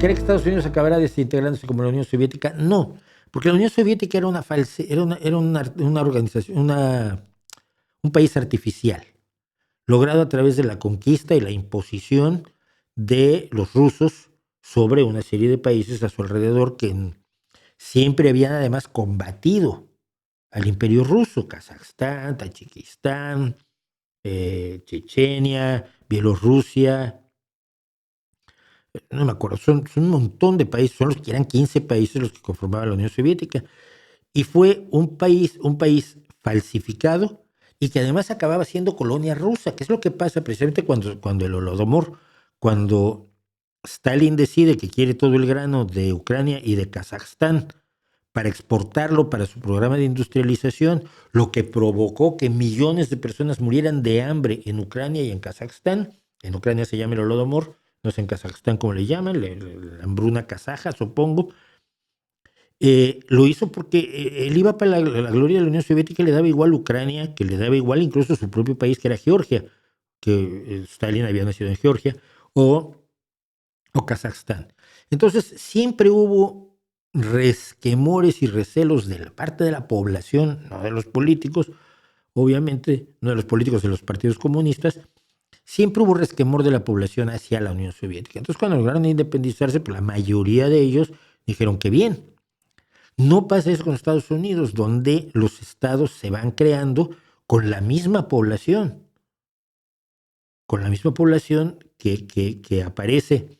¿Cree que Estados Unidos acabará desintegrándose como la Unión Soviética? No, porque la Unión Soviética era una organización, un país artificial, logrado a través de la conquista y la imposición de los rusos sobre una serie de países a su alrededor que siempre habían además combatido al imperio ruso: Kazajstán, Tayikistán, Chechenia, Bielorrusia, no me acuerdo, son un montón de países, son los que eran 15 países los que conformaban la Unión Soviética. Y fue un país falsificado y que además acababa siendo colonia rusa, que es lo que pasa precisamente cuando el Holodomor, cuando Stalin decide que quiere todo el grano de Ucrania y de Kazajstán para exportarlo para su programa de industrialización, lo que provocó que millones de personas murieran de hambre en Ucrania y en Kazajstán. En Ucrania se llama el Holodomor, no sé en Kazajstán cómo le llaman, la hambruna kazaja, supongo. Lo hizo porque él iba para la gloria de la Unión Soviética, le daba igual Ucrania, que le daba igual incluso su propio país, que era Georgia, que Stalin había nacido en Georgia, o Kazajstán. Entonces, siempre hubo resquemores y recelos de la parte de la población, no de los políticos, obviamente, no de los políticos de los partidos comunistas, siempre hubo resquemor de la población hacia la Unión Soviética. Entonces, cuando lograron independizarse, pues la mayoría de ellos dijeron que bien. No pasa eso con Estados Unidos, donde los estados se van creando con la misma población, que aparece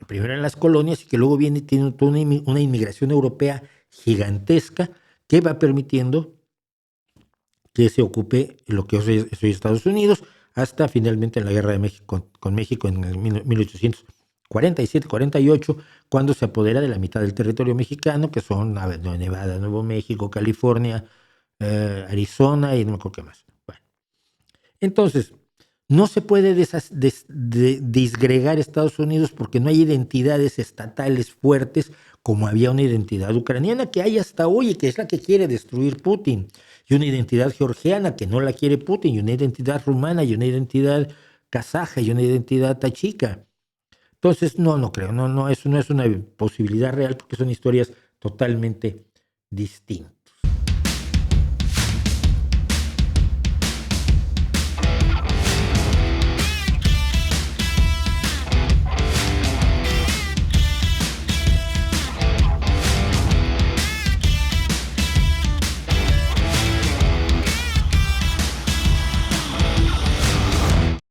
primero en las colonias y que luego tiene toda una inmigración europea gigantesca que va permitiendo que se ocupe lo que hoy es Estados Unidos, hasta finalmente en la guerra de México con México en el 1847-48, cuando se apodera de la mitad del territorio mexicano, que son Nevada, Nuevo México, California, Arizona y no me acuerdo qué más. Bueno, entonces, no se puede disgregar Estados Unidos porque no hay identidades estatales fuertes como había una identidad ucraniana que hay hasta hoy y que es la que quiere destruir Putin, y una identidad georgiana que no la quiere Putin, y una identidad rumana, y una identidad kazaja, y una identidad tachica. Entonces, no creo, eso no es una posibilidad real porque son historias totalmente distintas.